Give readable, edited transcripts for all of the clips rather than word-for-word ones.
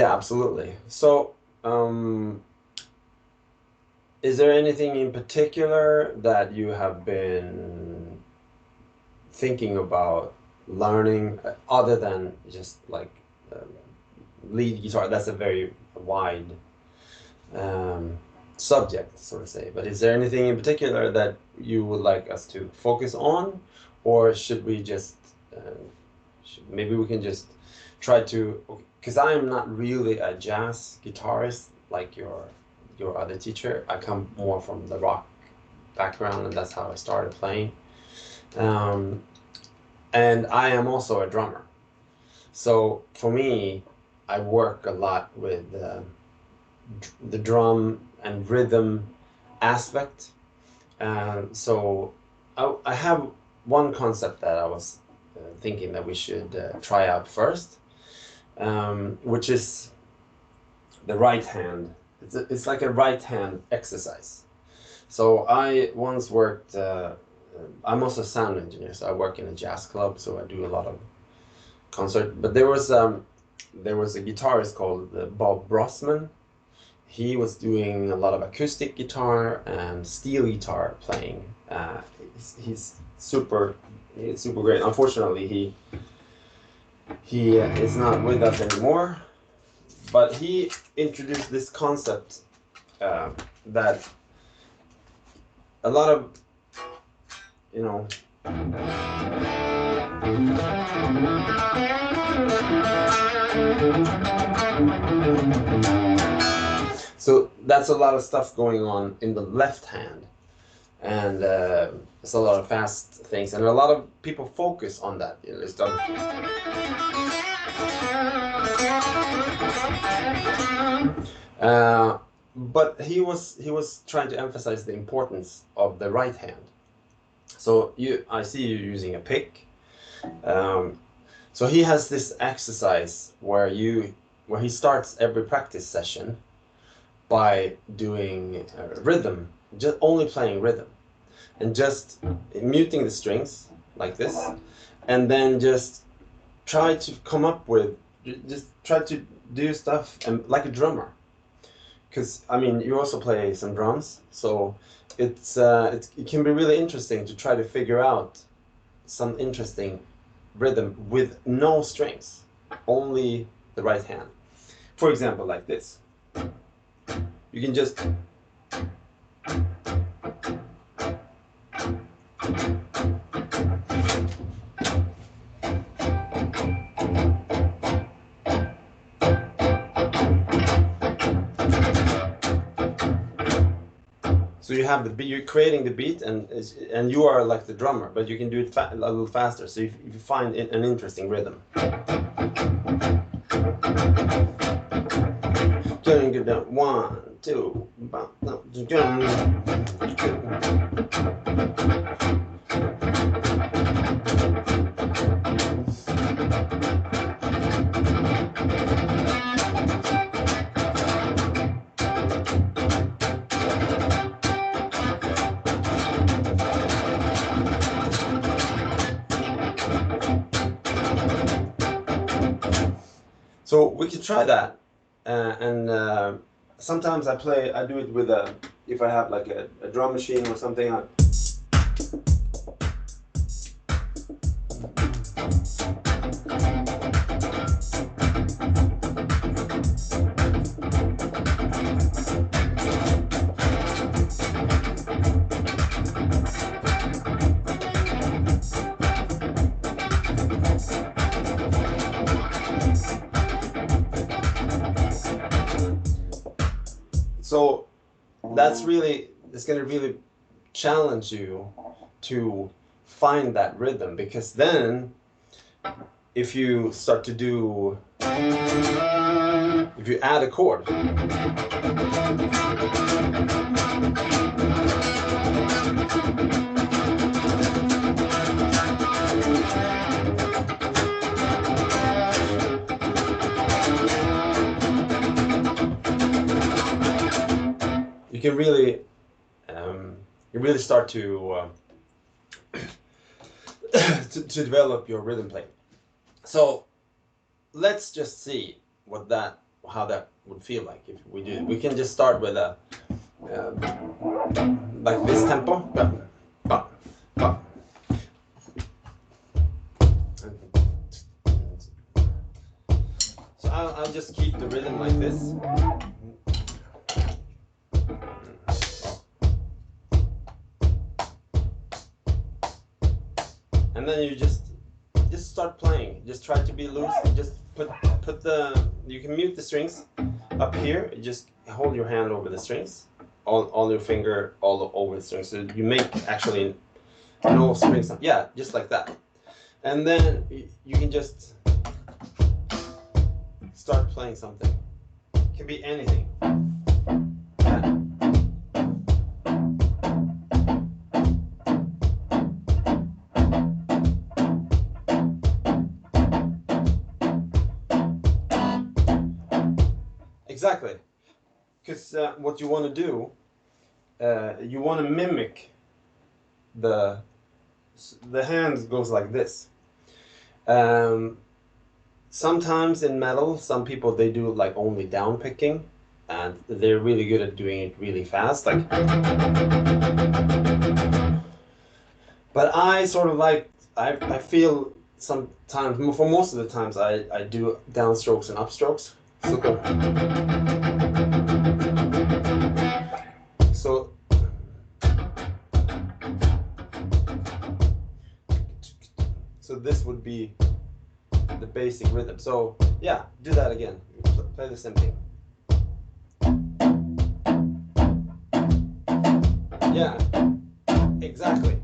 Yeah, absolutely. So, is there anything in particular that you have been thinking about learning other than just like lead guitar? That's a very wide um, subject, so to say. But is there anything in particular that you would like us to focus on, or should we just maybe we can just try to? Because I am not really a jazz guitarist like your other teacher. I come more from the rock background, and that's how I started playing. Um, and I am also a drummer. So for me, I work a lot with the drum and rhythm aspect. So I have one concept that I was thinking that we should try out first, which is the right hand. It's like a right hand exercise. So I once worked, I'm also a sound engineer, so I work in a jazz club, so I do a lot of concert. But there was a guitarist called Bob Brosman. He was doing a lot of acoustic guitar and steel guitar playing. He's super great. Unfortunately, he is not with us anymore. But he introduced this concept that a lot of you know so that's a lot of stuff going on in the left hand, and it's a lot of fast things, and a lot of people focus on that. It's done. Uh, but he was trying to emphasize the importance of the right hand. So I see you using a pick. Um, so he has this exercise where he starts every practice session by doing rhythm, just only playing rhythm, and just muting the strings like this, and then just try to come up with, just try to do stuff and like a drummer. Because I mean, you also play some drums, so it can be really interesting to try to figure out some interesting rhythm with no strings, only the right hand. For example, like this. You can just so you have the beat, you're creating the beat, and you are like the drummer, but you can do it a little faster. So if you find an interesting rhythm. Get down 1, 2, so we could try that, and sometimes I do it with if I have like a drum machine or something. So it's going to really challenge you to find that rhythm, because then if you start to do, if you add a chord, you can really start to to develop your rhythm playing. So let's just see what that how that would feel like if we do it. We can just start with a like this tempo. So I'll just keep the rhythm like this. And then you just start playing. Just try to be loose. Just put the, you can mute the strings up here. You just hold your hand over the strings, all your finger all over the strings. So you make actually no strings. Yeah, just like that. And then you can just start playing something. It can be anything. Exactly, because what you want to do, you want to mimic the hand goes like this. Sometimes in metal, some people they do like only down picking, and they're really good at doing it really fast, like. But I sort of like, I feel sometimes, for most of the times, I do downstrokes and upstrokes. So this would be the basic rhythm. So yeah, do that again. Play the same thing. Yeah, exactly.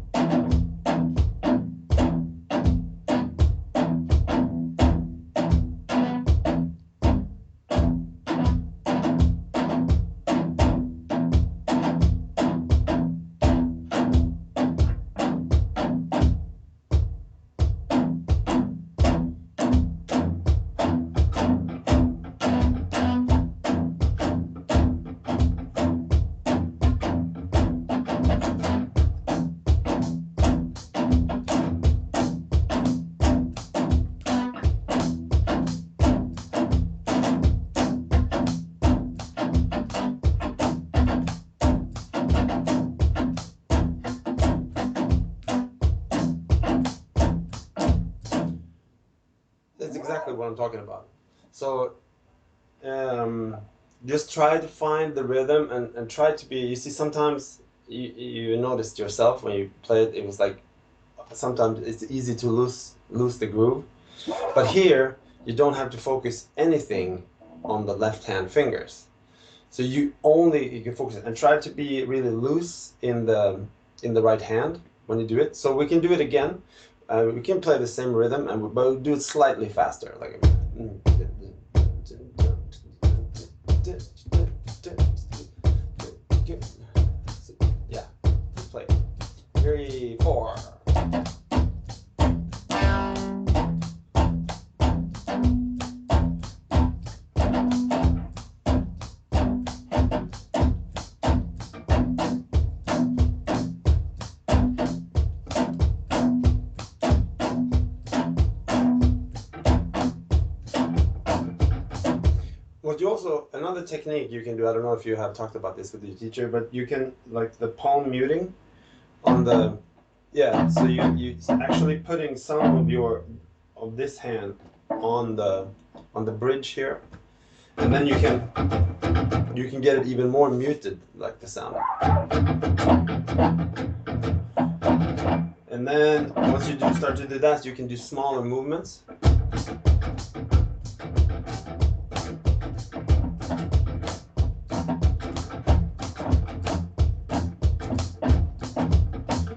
That's exactly what I'm talking about. So just try to find the rhythm and try to be, you see, sometimes you noticed yourself when you play it, it was like sometimes it's easy to lose the groove. But here you don't have to focus anything on the left hand fingers. So you can focus and try to be really loose in the right hand when you do it. So we can do it again. We can play the same rhythm, but we'll do it slightly faster. Like, yeah, play 3, 4. What you also, another technique you can do, I don't know if you have talked about this with your teacher, but you can, like the palm muting on the, yeah, so you actually putting some of this hand on the bridge here, and then you can get it even more muted, like the sound. And then once you start to do that, you can do smaller movements.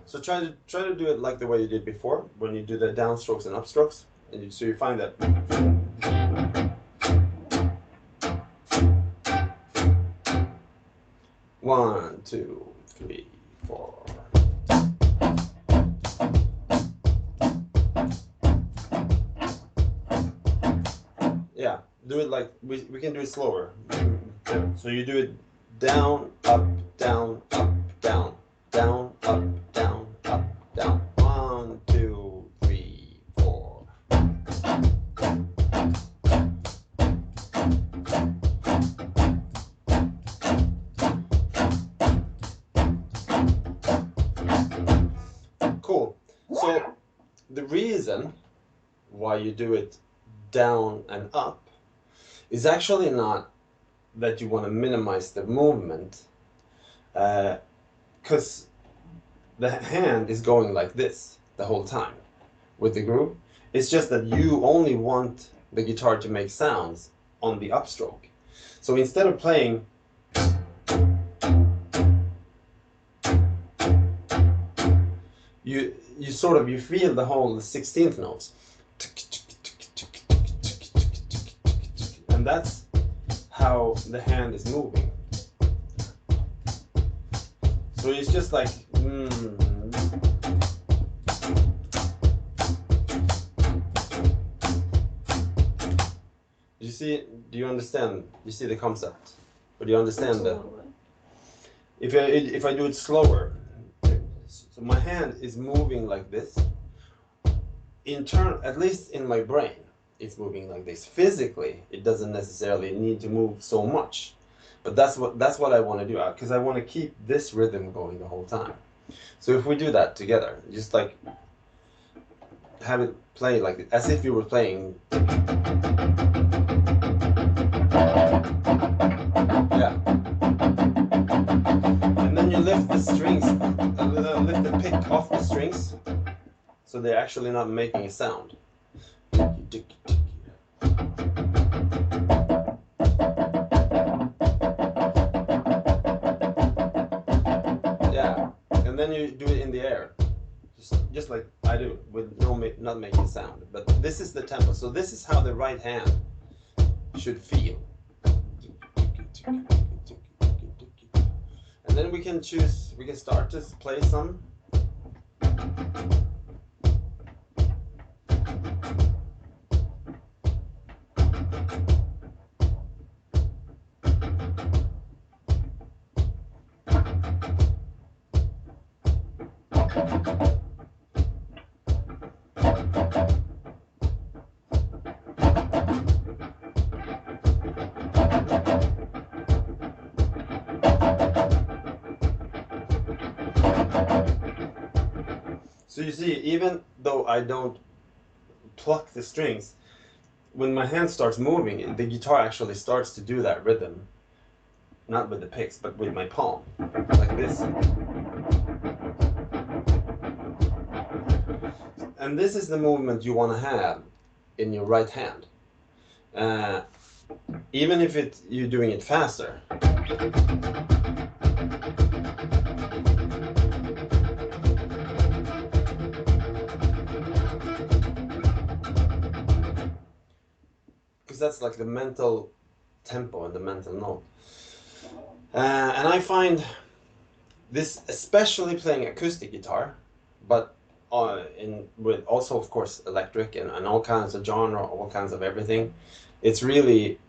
So try to do it like the way you did before when you do the downstrokes and upstrokes, and so you find that. 1, 2, 3, 4. Yeah, do it like we can do it slower. So you do it down, up, down, up, down, down, up, down, up, down. 1, 2, 3, 4. why you do it down and up is actually not that you want to minimize the movement, because the hand is going like this the whole time with the groove. It's just that you only want the guitar to make sounds on the upstroke. So instead of playing you sort of, you feel the whole 16th notes, and that's how the hand is moving. So it's just like you see, do you understand? You see the concept? Or do you understand that? If I do it slower, so my hand is moving like this. At least in my brain, it's moving like this. Physically, it doesn't necessarily need to move so much, but that's what I want to do, because I want to keep this rhythm going the whole time. So if we do that together, just like have it play like as if you were playing. Yeah. And then you lift the strings, lift the pick off the strings, so they're actually not making a sound. Yeah. And then you do it in the air, just like I do, with not making a sound. But this is the tempo. So this is how the right hand should feel. And then we can start to play some. So you see, even though I don't pluck the strings, when my hand starts moving, the guitar actually starts to do that rhythm. Not with the picks, but with my palm, like this. And this is the movement you want to have in your right hand. Even if you're doing it faster. Because that's like the mental tempo and the mental note. And I find this, especially playing acoustic guitar, but with also, of course, electric and all kinds of genre, all kinds of everything, it's really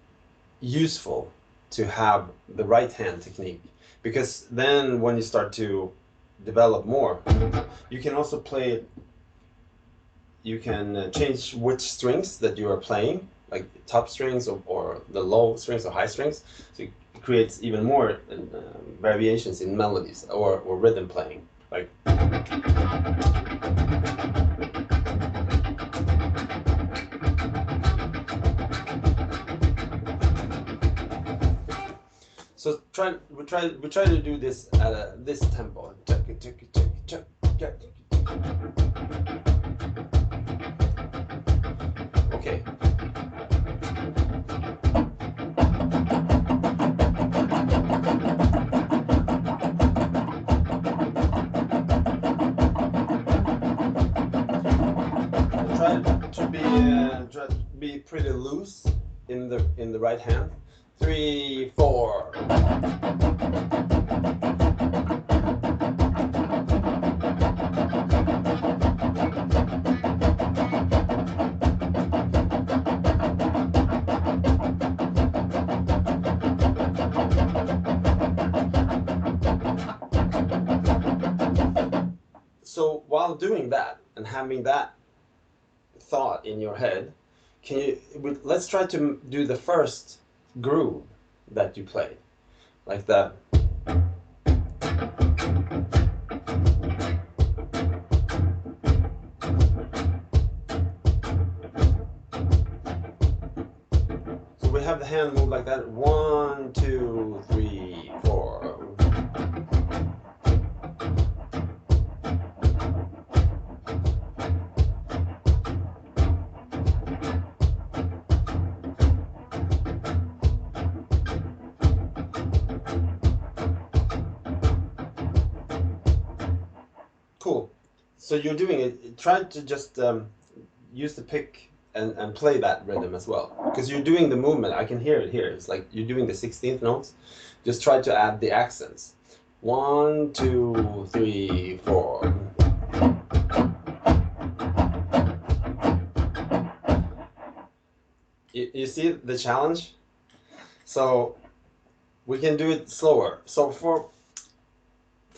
useful to have the right hand technique, because then when you start to develop more, you can also play it. You can change which strings that you are playing, like top strings or the low strings or high strings. So it creates even more variations in melodies or rhythm playing. Like. So we try to do this at this tempo. Okay. Try to be pretty loose in the right hand. 3, 4. So while doing that and having that thought in your head, let's try to do the first groove that you played, like that. hand move like that. 1, 2, 3, 4. Cool. So you're doing it. Try to just use the pick and play that rhythm as well. Because you're doing the movement. I can hear it here. It's like you're doing the 16th notes. Just try to add the accents. 1, 2, 3, 4. You see the challenge? So we can do it slower. So for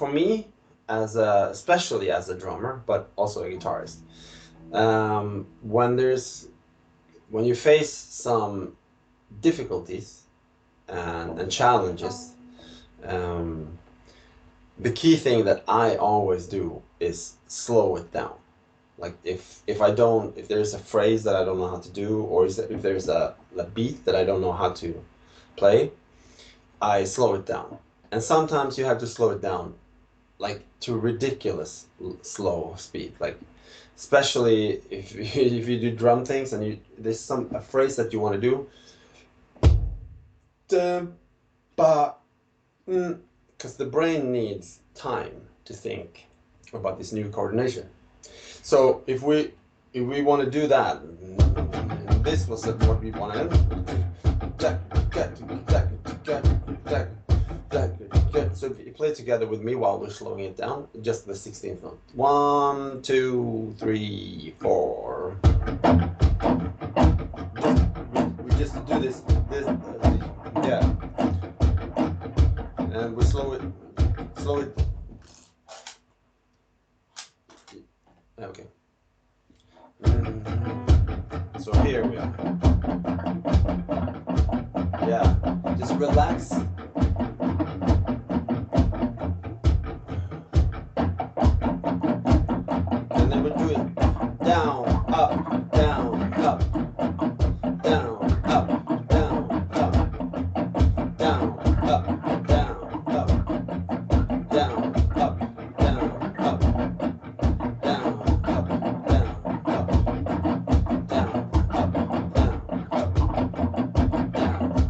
me, especially as a drummer, but also a guitarist, when you face some difficulties and challenges, the key thing that I always do is slow it down. Like if there's a phrase that I don't know how to do, or if there's a beat that I don't know how to play, I slow it down. And sometimes you have to slow it down like to ridiculous slow speed, like especially if you do drum things and there's a phrase that you want to do, because the brain needs time to think about this new coordination. So if we want to do that, this was what we wanted. So if you play together with me while we're slowing it down, just the 16th note. 1, 2, 3, 4. We just do this, yeah. And we slow it. Okay. So here we are. Yeah, just relax. And then we do it down, up, down, up, down, up, down, up, down, up, down, up, down, up, down, up, down, up, down, up, down, up, down, up, down, up,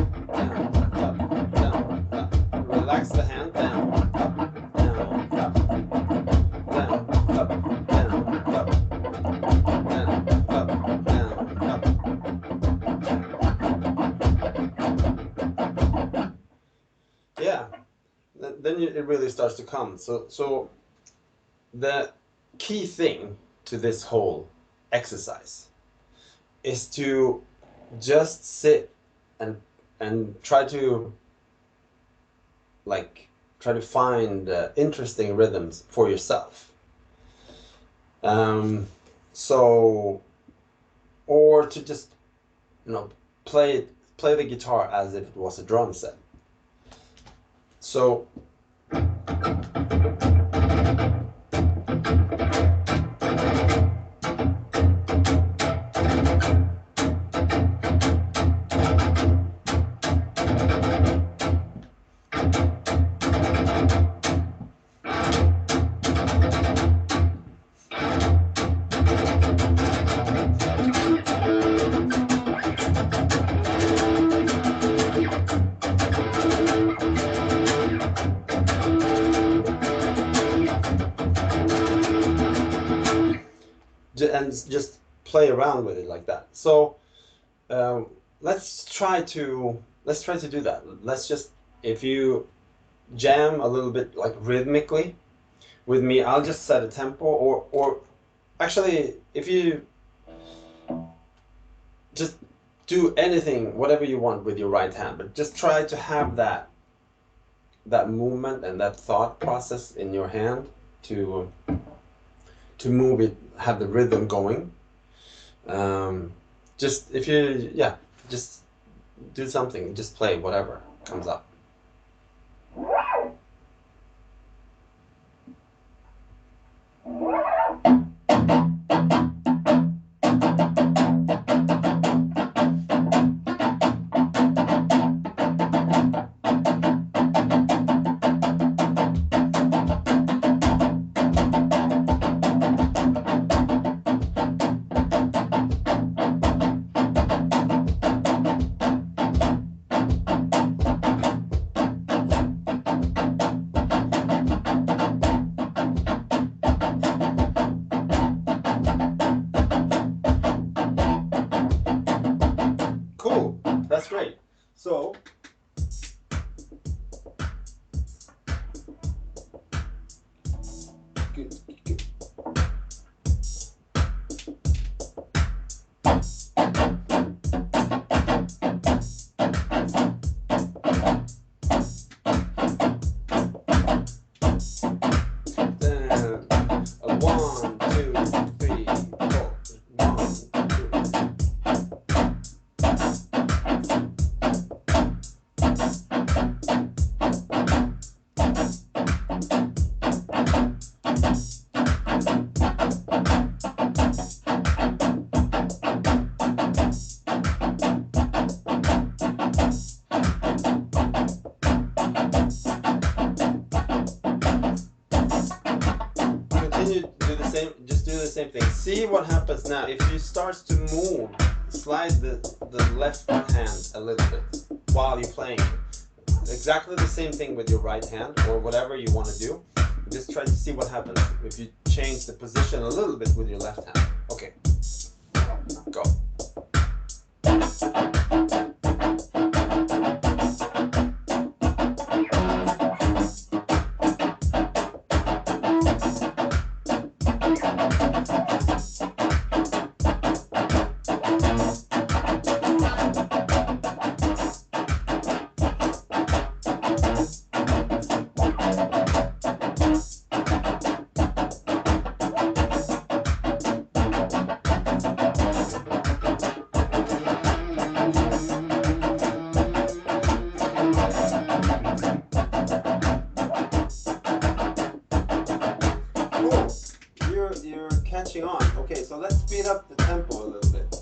down, up, down, up. Relax the hand, down, up, down, up, down, up, down, up, down, up, down, up. Yeah, then it really starts to come. So the key thing to this whole exercise is to just sit and try to find interesting rhythms for yourself. Or to just play the guitar as if it was a drum set. So and just play around with it like that. So let's try to do that. Let's just, if you jam a little bit like rhythmically with me, I'll just set a tempo, or actually if you just do anything, whatever you want with your right hand, but just try to have that movement and that thought process in your hand to move it, have the rhythm going. Just if you, just do something, just play whatever comes up. that's great. So good. See what happens now. If you start to move, slide the left hand a little bit while you're playing. Exactly the same thing with your right hand or whatever you want to do. Just try to see what happens if you change the position a little bit with your left hand. Okay, go. Catching on. Okay, so let's speed up the tempo a little bit.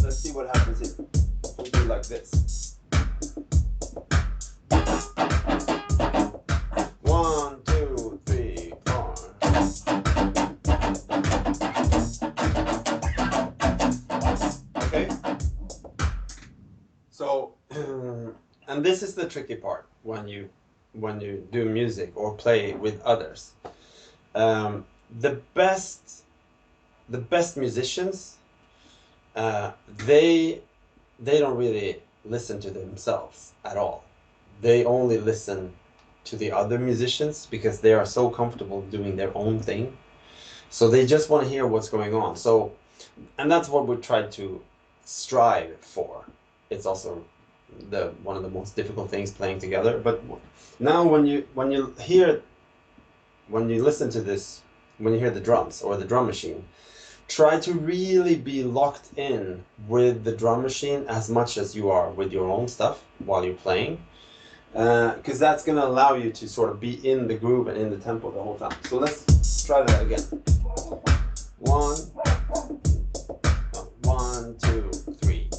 Let's see what happens if we do like this. 1, 2, 3, 4. Okay. So, and this is the tricky part when you do music or play with others. The best musicians, they don't really listen to themselves at all. They only listen to the other musicians because they are so comfortable doing their own thing. So they just want to hear what's going on. So, and that's what we try to strive for. It's also one of the most difficult things playing together. But now when you listen to this, when you hear the drums or the drum machine, try to really be locked in with the drum machine as much as you are with your own stuff while you're playing, because that's going to allow you to sort of be in the groove and in the tempo the whole time. So let's try that again. 1, 2, 3.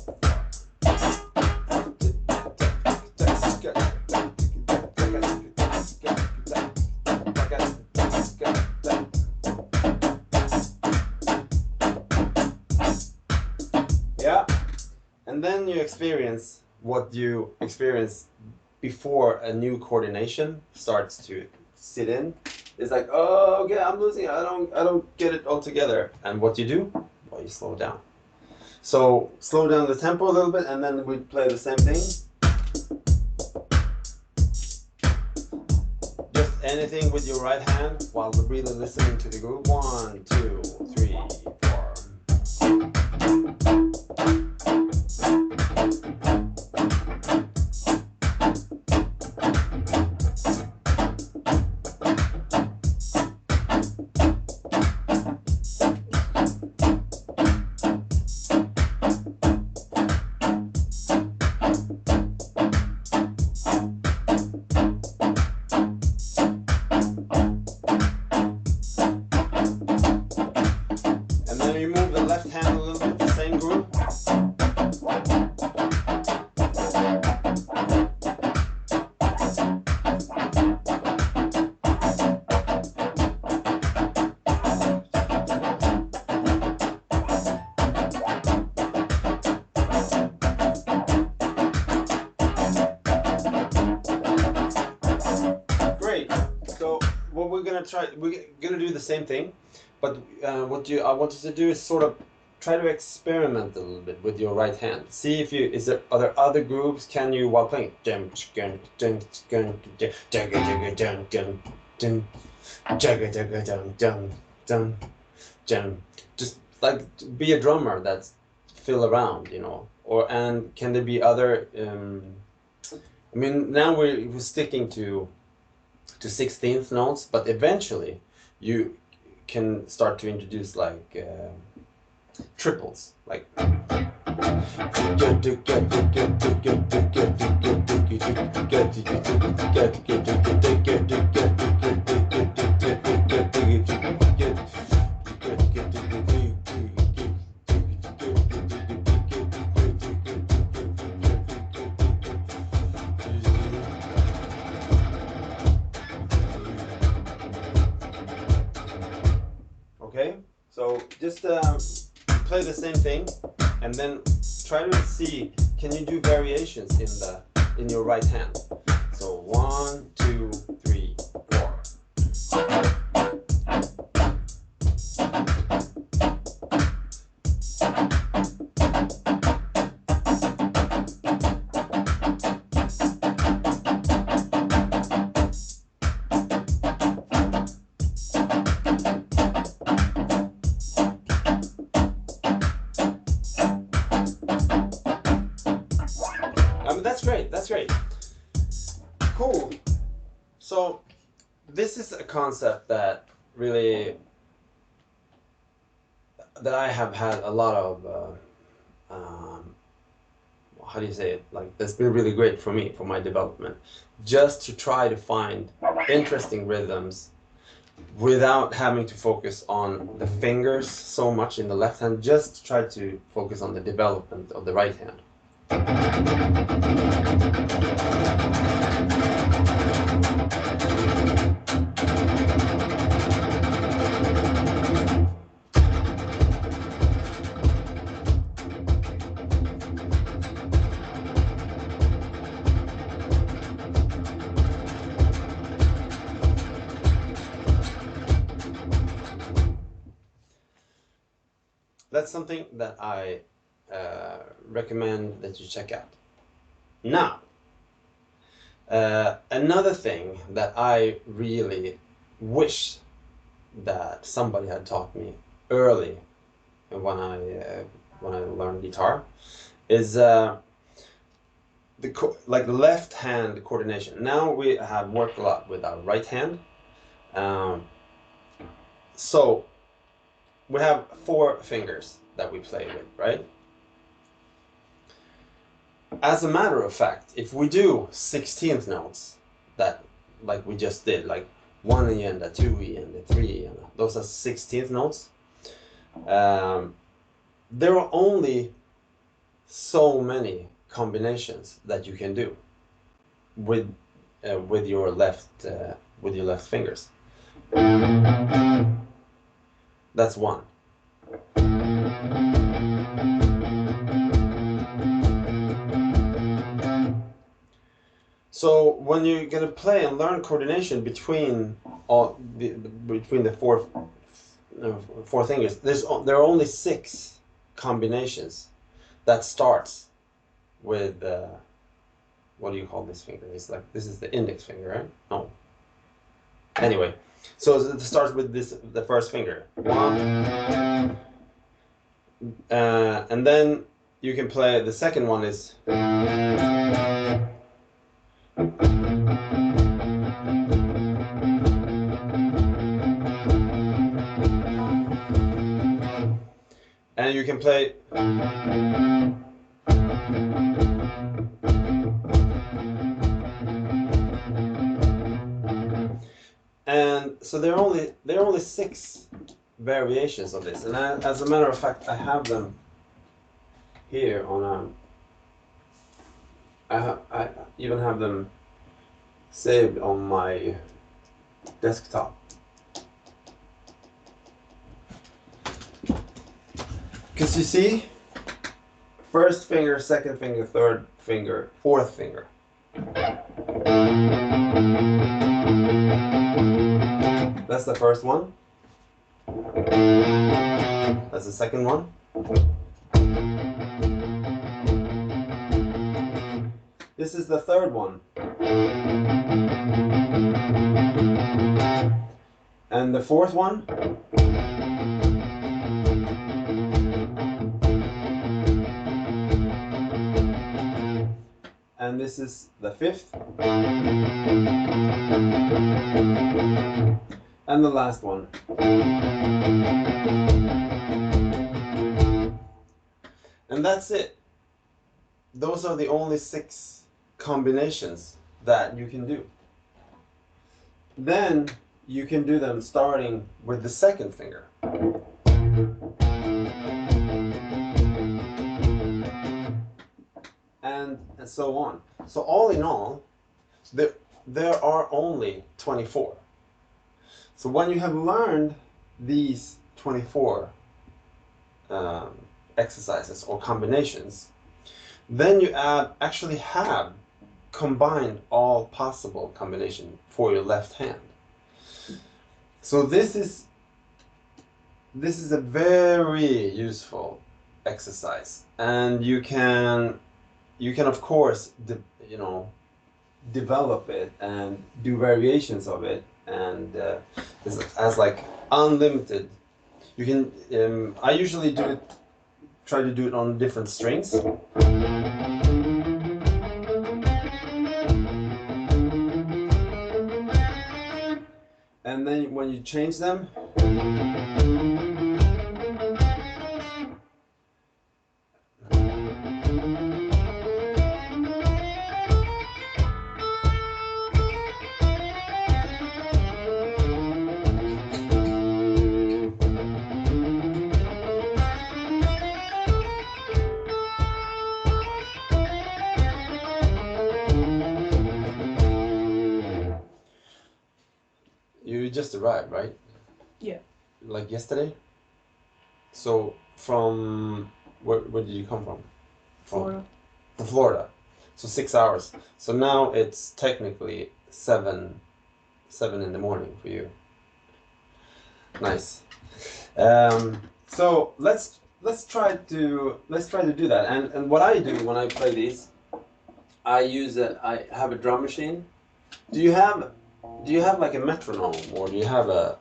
And then you experience what you experience before a new coordination starts to sit in. It's like, oh, okay, I'm losing it. I don't get it all together. And what you do? Well, you slow down. So slow down the tempo a little bit, and then we play the same thing. Just anything with your right hand while really listening to the groove. 1, 2, 3, 4. We're gonna do the same thing, but what I want you to do is sort of try to experiment a little bit with your right hand. See if you are there other grooves can you while playing just like be a drummer that's fill around, you know. Or and can there be other I mean now we're sticking to 16th notes, but eventually you can start to introduce like triples, like okay, so just play the same thing and then try to see can you do variations in your right hand. So 1, 2, 3, 4. That's great. That's great. Cool. So this is a concept that really that I have had a lot of how do you say it? Like that's been really great for me for my development. Just to try to find interesting rhythms without having to focus on the fingers so much in the left hand. Just try to focus on the development of the right hand. That's something that I recommend that you check out. Now, another thing that I really wish that somebody had taught me early when I learned guitar is the left hand coordination. Now we have worked a lot with our right hand, so we have 4 fingers that we play with, right? As a matter of fact, if we do 16th notes, that like we just did, like 1 E and a 2 E and a 3 E, and those are 16th notes. There are only so many combinations that you can do with your left fingers. That's 1. So when you're gonna play and learn coordination between the 4 fingers, there are only 6 combinations that starts with what do you call this finger? It's like this is the index finger, right? No. Anyway, so it starts with the first finger. 1, and then you can play the second one is. And you can play and so there are only 6 variations of this, and as a matter of fact I have them here on I even have them saved on my desktop. Because you see, first finger, second finger, third finger, fourth finger. That's the first one. That's the second one. This is the third one. And the fourth one. And this is the fifth. And the last one. And that's it. Those are the only 6 combinations that you can do. Then you can do them starting with the second finger. And so on. So all in all, there are only 24. So when you have learned these 24 exercises or combinations, then you actually have combined all possible combination for your left hand. So this is a very useful exercise, and you can of course develop it and do variations of it, and as like unlimited. You can I usually try to do it on different strings. And then when you change them, you just arrived, right? Yeah. Like yesterday? So from where did you come from? Florida. From Florida. So 6 hours. So now it's technically 7 in the morning for you. Nice. So let's try to do that. And what I do when I play these, I have a drum machine. Do you have like a metronome, or do you have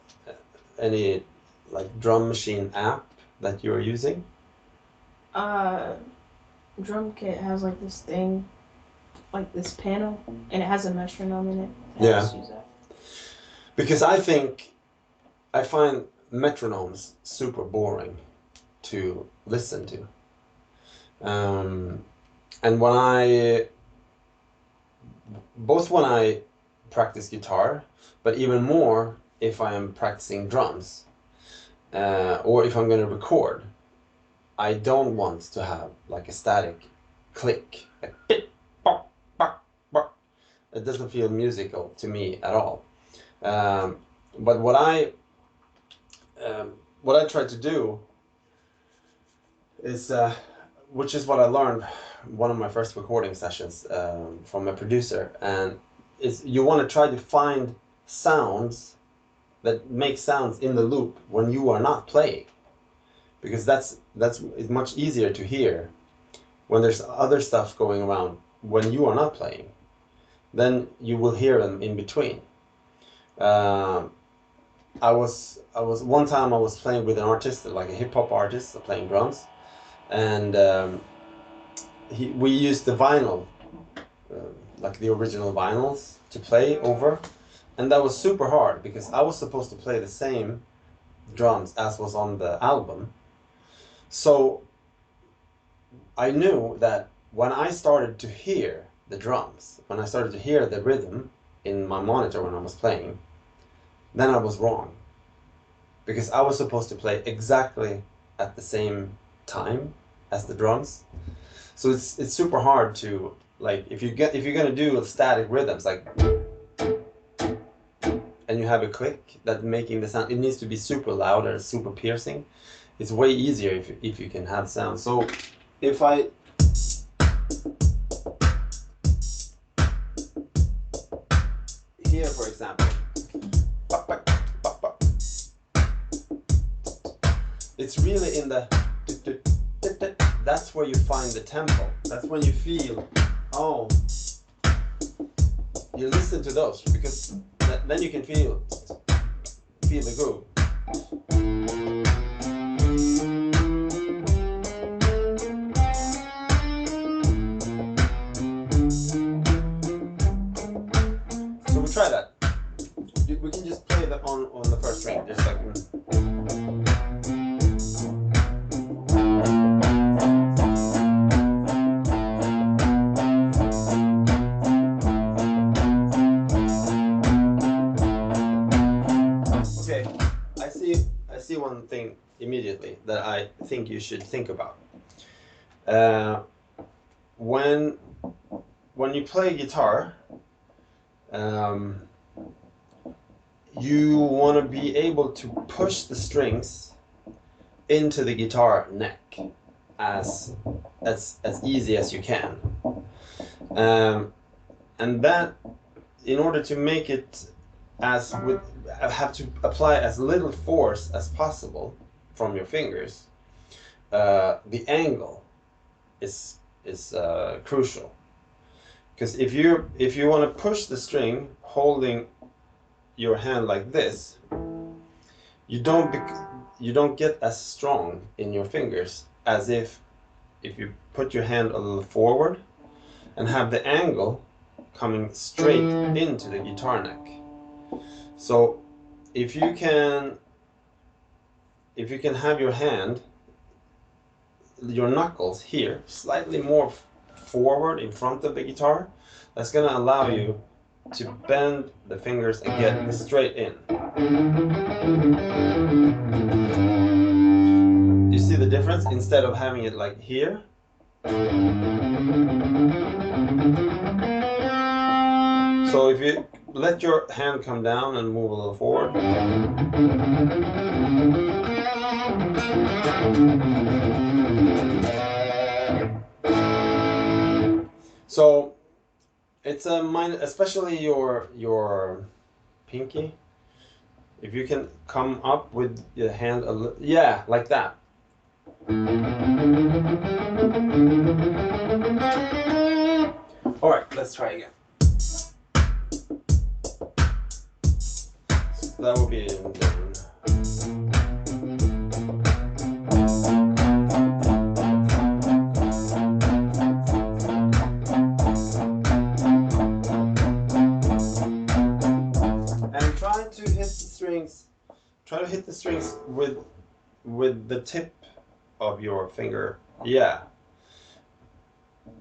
any like drum machine app that you're using? Drum kit has like this thing, like this panel, and it has a metronome in it. Yeah. I just use that. Because I find metronomes super boring to listen to. And when I practice guitar, but even more if I am practicing drums, or if I'm going to record, I don't want to have like a static click. Like, beep, bop, bop, bop. It doesn't feel musical to me at all. But what I try to do is, which is what I learned one of my first recording sessions from a producer, and is you want to try to find sounds that make sounds in the loop when you are not playing, because that's much easier to hear when there's other stuff going around when you are not playing. Then you will hear them in between. One time I was playing with an artist, like a hip-hop artist, playing drums, and we used the vinyl, like the original vinyls, to play over, and that was super hard because I was supposed to play the same drums as was on the album. So I knew that when I started to hear the drums, when I started to hear the rhythm in my monitor when I was playing, then I was wrong, because I was supposed to play exactly at the same time as the drums. So it's super hard to, like, if you're gonna do static rhythms, like, and you have a click that making the sound, it needs to be super loud or super piercing. It's way easier if you can have sound. So if I here, for example, it's really in the that's where you find the tempo. That's when you feel, oh, you listen to those, because then you can feel the groove. So we try that. We can just play that on the first string, just like. I see one thing immediately that I think you should think about. When you play guitar, you want to be able to push the strings into the guitar neck as easy as you can, and that, in order to make it have to apply as little force as possible from your fingers. The angle is crucial, because if you want to push the string holding your hand like this, you don't get as strong in your fingers as if you put your hand a little forward and have the angle coming straight into the guitar neck. So if you can have your hand, your knuckles here slightly more forward in front of the guitar, that's going to allow you to bend the fingers and get straight in. You see the difference? Instead of having it like here. So if you let your hand come down and move a little forward. So it's a minor, especially your pinky. If you can come up with your hand a little, yeah, like that. All right, let's try again. So that will be in down. Try to hit the strings with the tip of your finger. Yeah.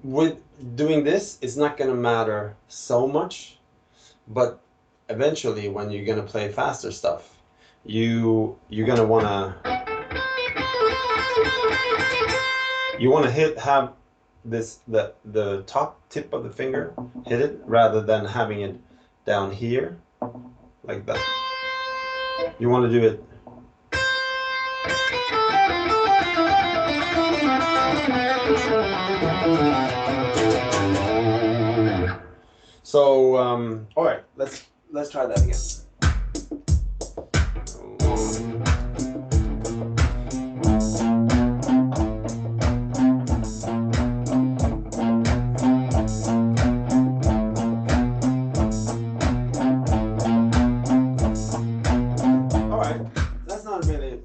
With doing this, it's not going to matter so much, but eventually when you're going to play faster stuff, you're going to want to have this the top tip of the finger hit it rather than having it down here like that. You want to do it. So, all right, let's try that again.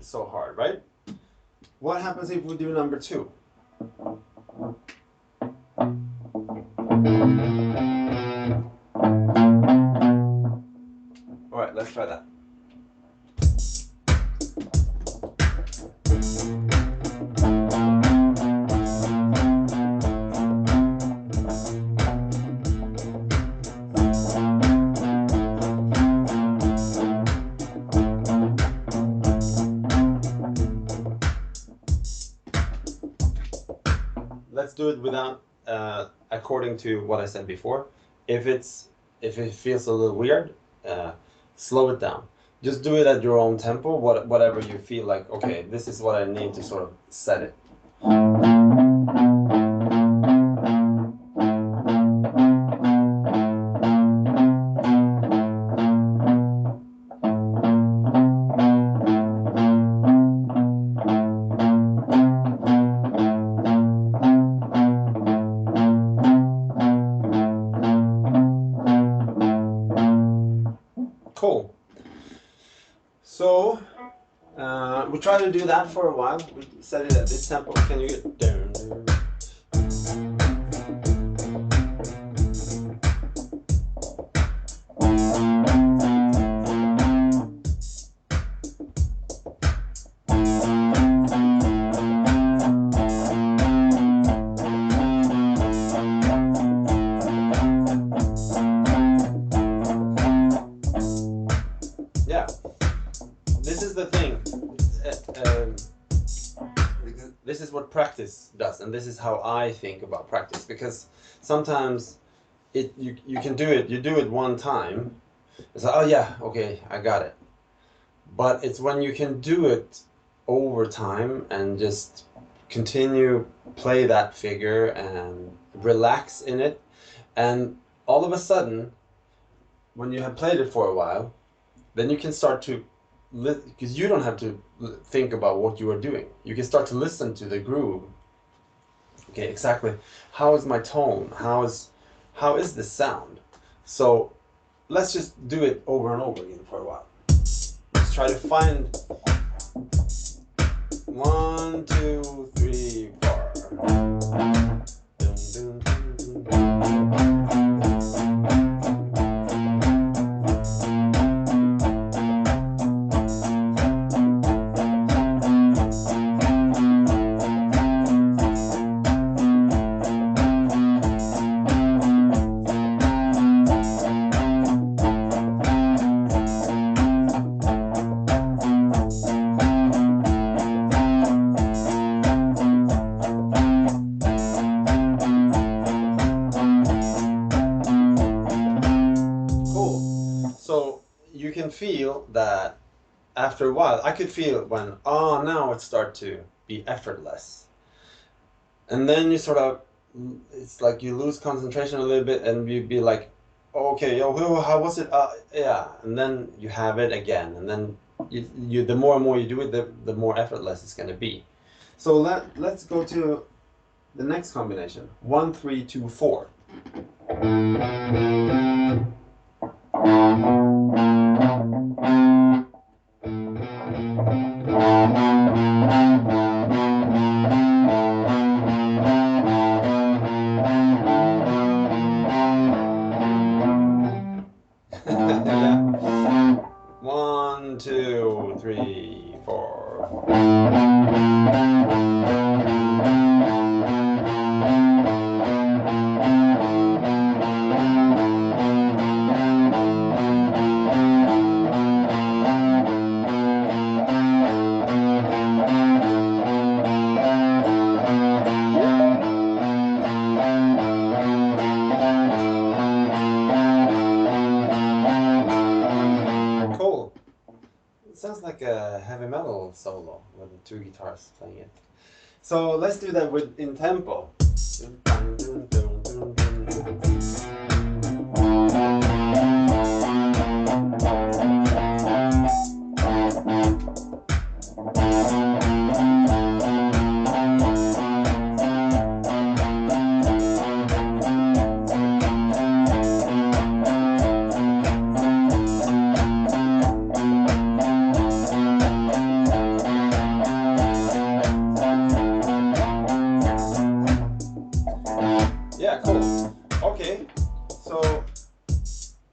So hard, right? What happens if we do number 2? All right, let's try that. Let's do it without, according to what I said before. If it feels a little weird, slow it down. Just do it at your own tempo, whatever you feel like, okay, this is what I need to sort of set it. Cool. So we try to do that for a while. We set it at this tempo. Can you get down? Yeah, this is the thing. This is what practice does, and this is how I think about practice. Because sometimes you can do it. You do it one time. It's like, oh yeah, okay, I got it. But it's when you can do it over time and just continue play that figure and relax in it, and all of a sudden, when you have played it for a while, then you can start to, because you don't have to think about what you are doing. You can start to listen to the groove. Okay, exactly. How is my tone? How is this sound? So let's just do it over and over again for a while. Let's try to find 1, 2, 3, 4. Dun, dun, dun, dun. So you can feel that after a while, I could feel when, oh, now it starts to be effortless. And then you sort of, it's like you lose concentration a little bit and you be like, okay, oh, how was it? Yeah. And then you have it again. And then the more and more you do it, the more effortless it's going to be. So let's go to the next combination. 1, 3, 2, 4. Yeah. 1, 2, 3, 4. Cool. It sounds like a heavy metal solo with 2 guitars playing it. So let's do that in tempo. Yeah, cool. Okay, so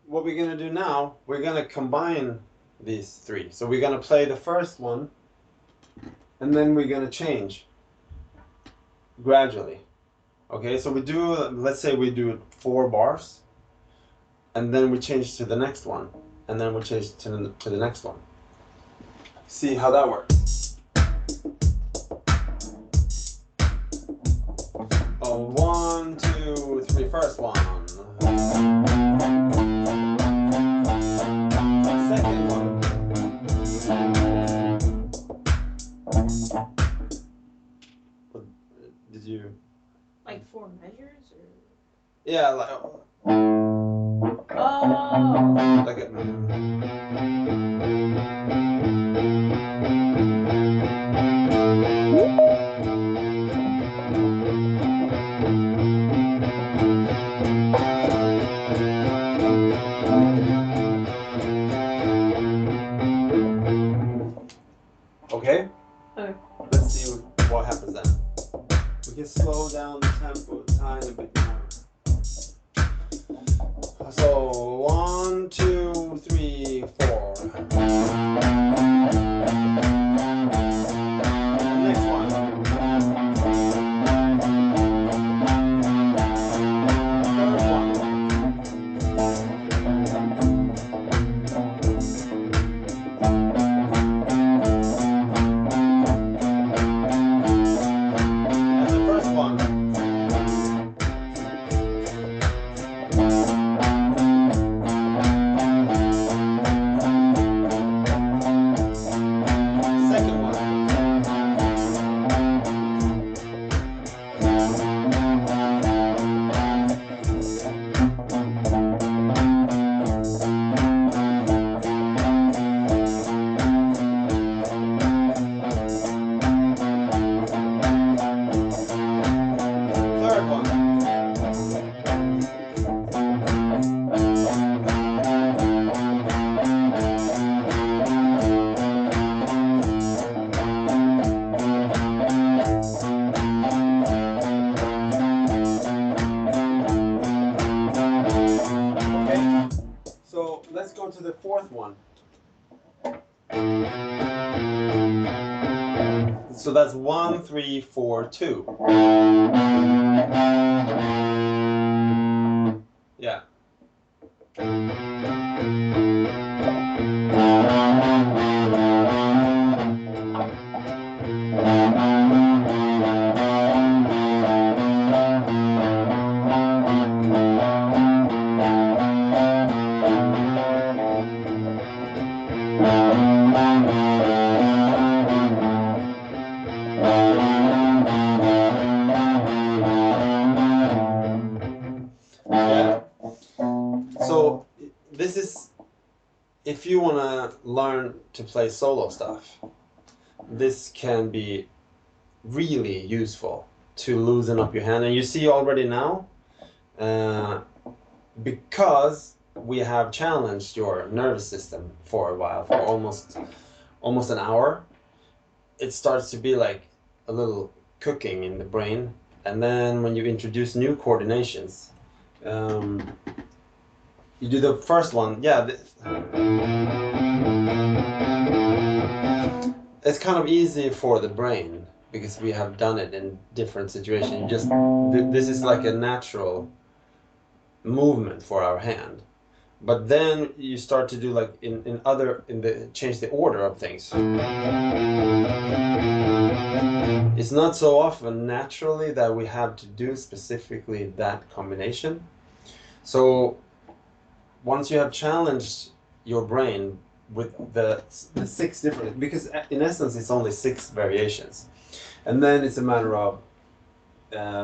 what we're gonna do now, we're gonna combine these 3. So we're gonna play the first one, and then we're gonna change gradually. Okay, so we do, let's say we do 4 bars, and then we change to the next one, and then we change to the next one. See how that works. Oh, 1, 2, 3, first one. Second one. Did you? Like 4 measures, or? Yeah, like. Oh. Like it. go to the fourth one. So that's 1, 3, 4, 2. Yeah. So this is, if you want to learn to play solo stuff, this can be really useful to loosen up your hand. And you see already now, because we have challenged your nervous system for a while, for almost an hour, it starts to be like a little cooking in the brain. And then when you introduce new coordinations, you do the first one, yeah. It's kind of easy for the brain because we have done it in different situations. You just, this is like a natural movement for our hand. But then you start to do like change the order of things. It's not so often naturally that we have to do specifically that combination. So once you have challenged your brain with the 6 different, because in essence it's only 6 variations, and then it's a matter of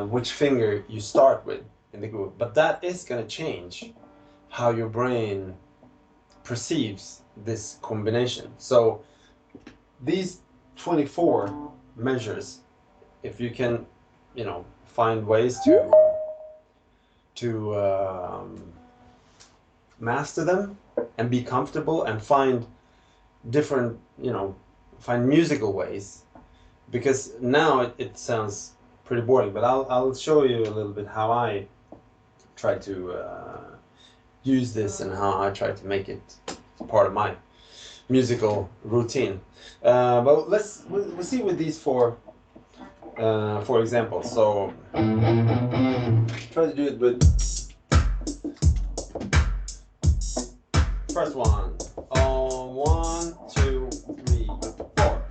which finger you start with in the groove. But that is going to change how your brain perceives this combination. So these 24 measures, if you can, find ways to master them and be comfortable and find different, find musical ways, because now it sounds pretty boring, but I'll show you a little bit how I try to use this and how I try to make it part of my musical routine. But we'll see with these for example. So try to do it with first one. 1, 2, 3, 4.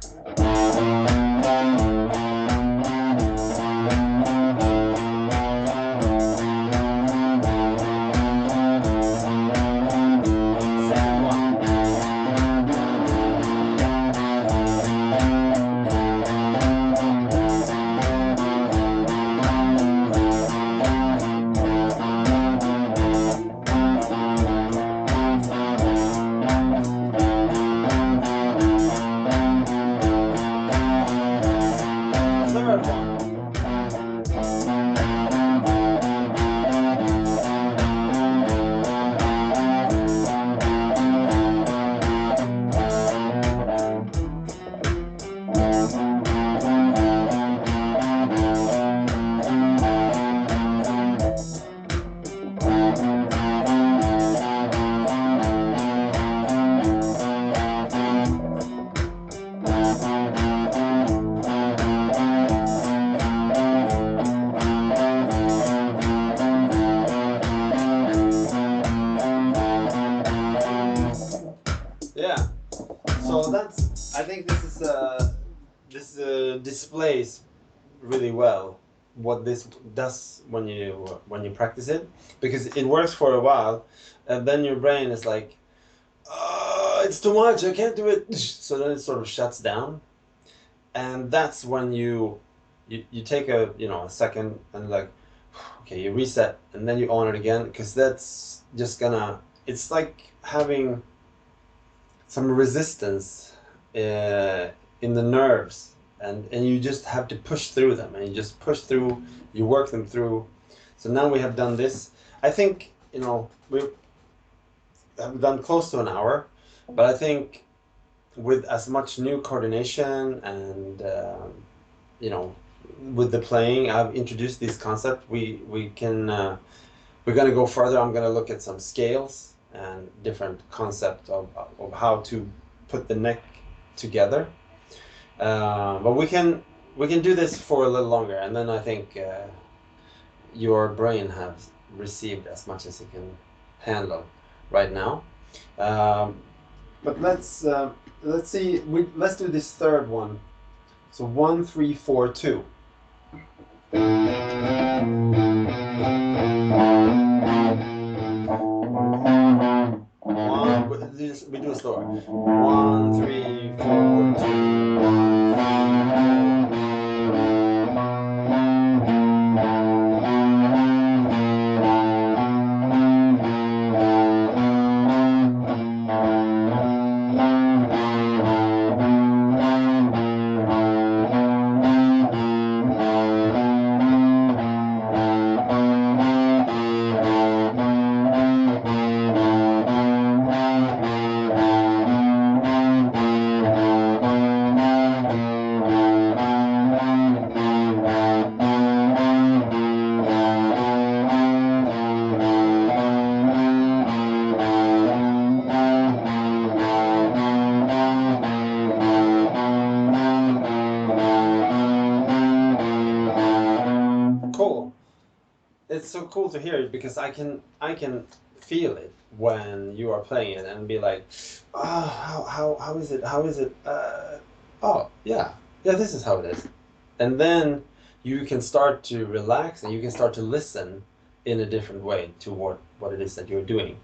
Yeah, so that's, I think this displays really well what this does when you practice it, because it works for a while, and then your brain is like, it's too much, I can't do it. So then it sort of shuts down, and that's when you take a second and like, okay, you reset, and then you on it again, because that's just gonna, it's like having some resistance in the nerves, and you just have to push through them, and you just push through, you work them through. So now we have done this. I think we have done close to an hour, but I think with as much new coordination and with the playing, I've introduced this concept. We can we're gonna go further. I'm gonna look at some scales and different concept of how to put the neck together. But we can do this for a little longer, and then I think your brain has received as much as it can handle right now. But let's see. Let's do this third one. So 1, 3, 4, 2. We do it slower. 1, 3, 4, 2. 1, cool. It's so cool to hear it because I can feel it when you are playing it and be like, oh, how is it? How is it? Oh, yeah, this is how it is. And then you can start to relax and you can start to listen in a different way to what it is that you're doing.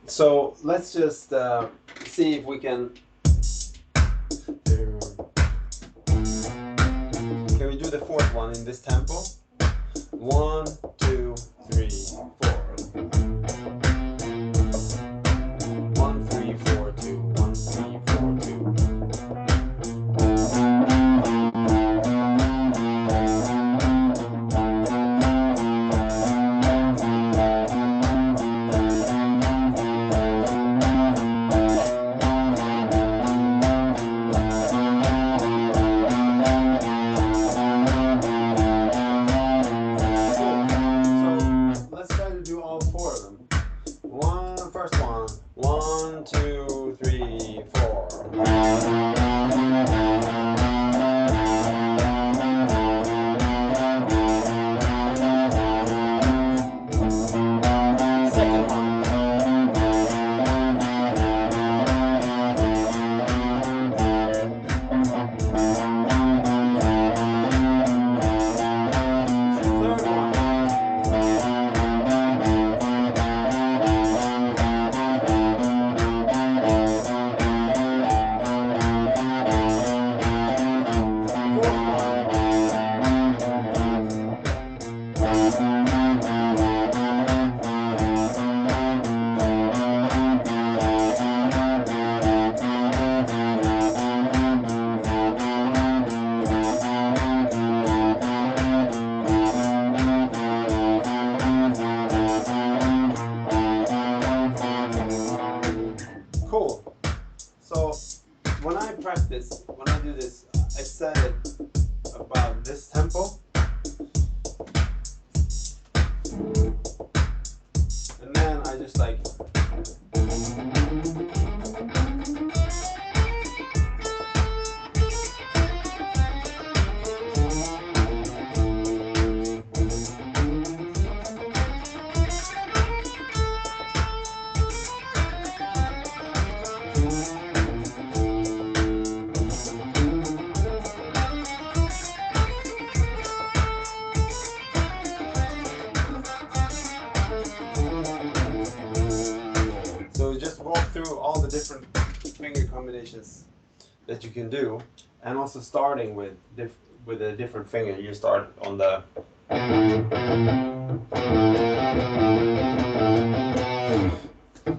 So let's just see if we can. Can we do the fourth one in this tempo? 1, 2, 3, 4. 1, 3, 4, 2. 1, 3, 4, 2. First one. 1, 2, 3, 4. Second one. Third one. Cool. So when I practice, when I do this, I set it about this tempo. And then I just like. So just walk through all the different finger combinations that you can do, and also starting with a different finger. You start on the.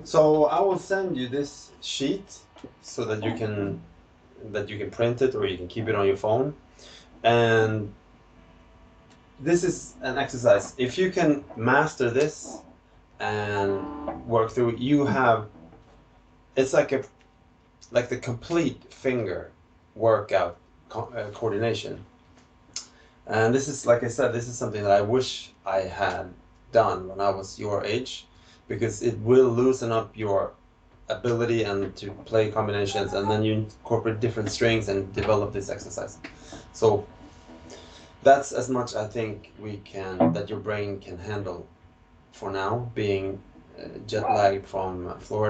So I will send you this sheet so that you can print it or you can keep it on your phone. And this is an exercise. If you can master this and work through it, you have. It's like the complete finger workout coordination. And this is, like I said, this is something that I wish I had done when I was your age. because it will loosen up your ability and to play combinations, and then you incorporate different strings and develop this exercise. So that's as much I think that your brain can handle for now, being jet lagged from Florida